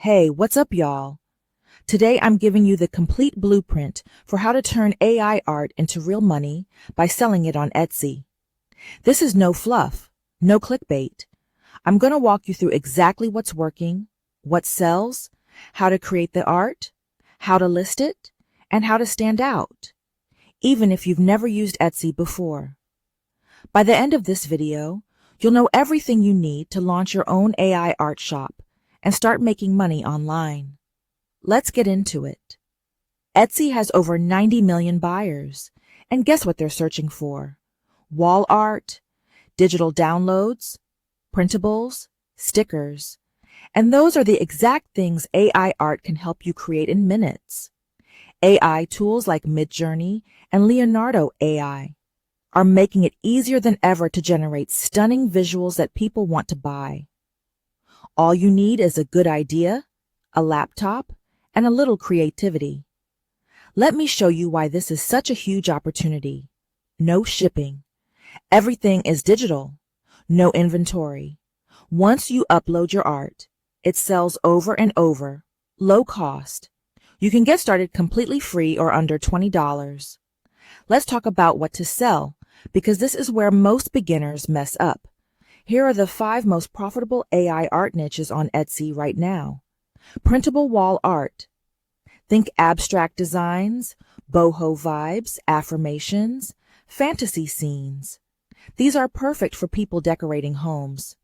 Hey, what's up, y'all? Today I'm giving you the complete blueprint for how to turn AI art into real money by selling it on Etsy. This is no fluff, no clickbait. I'm going to walk you through exactly what's working, what sells, how to create the art, how to list it, and how to stand out, even if you've never used Etsy before. By the end of this video, you'll know everything you need to launch your own AI art shop and start making money online. Let's get into it. Etsy has over 90 million buyers, and guess what they're searching for? Wall art, digital downloads, printables, stickers, and those are the exact things AI art can help you create in minutes. AI tools like Midjourney and Leonardo AI are making it easier than ever to generate stunning visuals that people want to buy. All you need is a good idea, a laptop, and a little creativity. Let me show you why this is such a huge opportunity. No shipping. Everything is digital. No inventory. Once you upload your art, it sells over and over, low cost. You can get started completely free or under $20. Let's talk about what to sell, because this is where most beginners mess up. Here are the 5 most profitable AI art niches on Etsy right now. Printable wall art. Think abstract designs, boho vibes, affirmations, fantasy scenes. These are perfect for people decorating homes.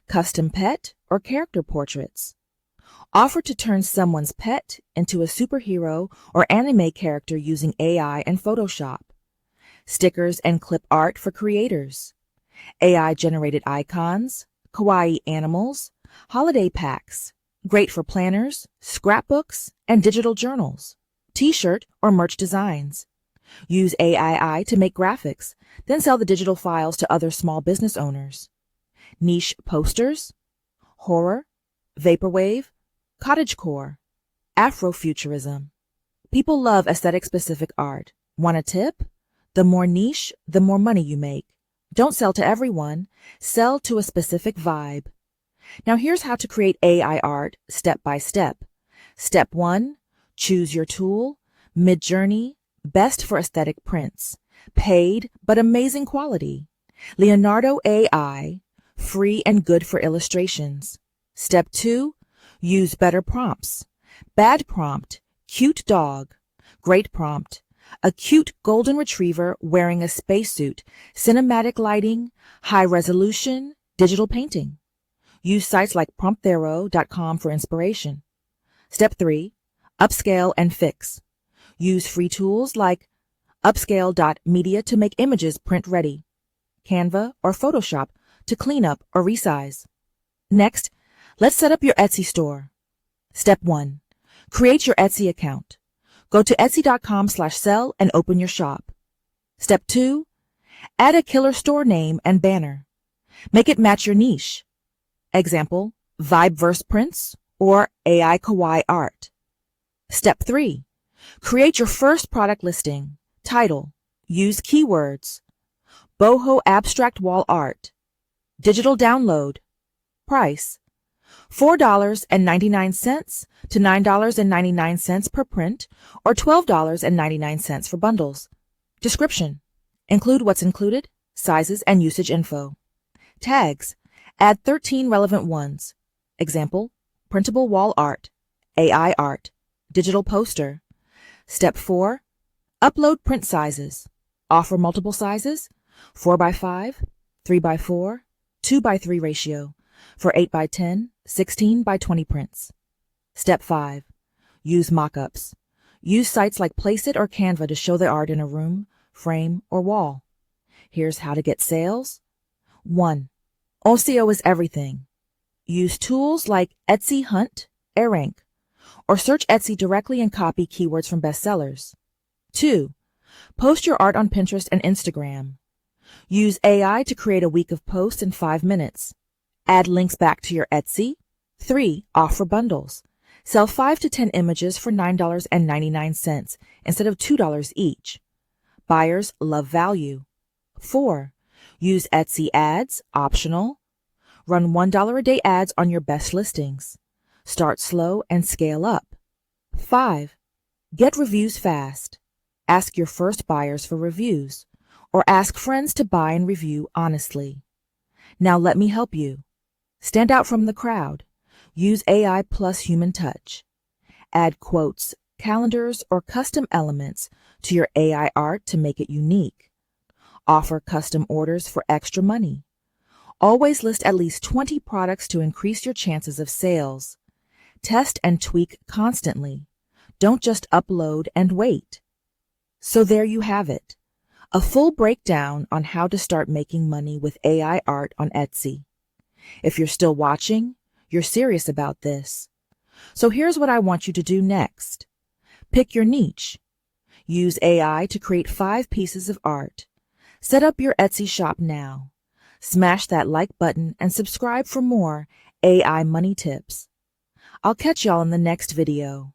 Custom pet or character portraits. Offer to turn someone's pet into a superhero or anime character using AI and Photoshop. Stickers and clip art for creators. AI-generated icons, kawaii animals, holiday packs, great for planners, scrapbooks, and digital journals. T-shirt or merch designs. Use AI to make graphics, then sell the digital files to other small business owners. Niche posters, horror, vaporwave, cottagecore, Afrofuturism. People love aesthetic-specific art. Want a tip? The more niche, the more money you make. Don't sell to everyone. Sell to a specific vibe. Now here's how to create AI art step by step. Step 1, choose your tool. Midjourney, best for aesthetic prints. Paid, but amazing quality. Leonardo AI, free and good for illustrations. Step 2, use better prompts. Bad prompt, cute dog. Great prompt, a cute golden retriever wearing a spacesuit, cinematic lighting, high resolution, digital painting. Use sites like promptthero.com for inspiration. Step 3, upscale and fix. Use free tools like upscale.media to make images print ready, Canva or Photoshop to clean up or resize. Next, let's set up your Etsy store. Step 1, create your Etsy account. Go to etsy.com/sell and open your shop. Step 2, add a killer store name and banner. Make it match your niche. Example, Vibeverse prints or AI kawaii art. Step 3, create your first product listing. Title, use keywords. Boho abstract wall art. Digital download. Price, $4.99 to $9.99 per print or $12.99 for bundles. Description, include what's included, sizes, and usage info. Tags, add 13 relevant ones. Example, printable wall art, AI art, digital poster. Step 4, upload print sizes. Offer multiple sizes, 4x5, 3x4, 2x3 ratio for 8x10, 16x20 prints. Step 5, use mockups. Use sites like Placeit or Canva to show the art in a room, frame, or wall. Here's how to get sales. 1. SEO is everything. Use tools like Etsy Hunt, AirRank, or search Etsy directly and copy keywords from bestsellers. 2. Post your art on Pinterest and Instagram. Use AI to create a week of posts in 5 minutes. Add links back to your Etsy. 3. Offer bundles. Sell 5 to 10 images for $9.99 instead of $2 each. Buyers love value. 4. Use Etsy ads, optional. Run $1 a day ads on your best listings. Start slow and scale up. 5. Get reviews fast. Ask your first buyers for reviews, or ask friends to buy and review honestly. Now let me help you. Stand out from the crowd. Use AI plus human touch. Add quotes, calendars, or custom elements to your AI art to make it unique. Offer custom orders for extra money. Always list at least 20 products to increase your chances of sales. Test and tweak constantly. Don't just upload and wait. So there you have it. A full breakdown on how to start making money with AI art on Etsy. If you're still watching, you're serious about this. So here's what I want you to do next. Pick your niche. Use AI to create 5 pieces of art. Set up your Etsy shop now. Smash that like button and subscribe for more AI money tips. I'll catch y'all in the next video.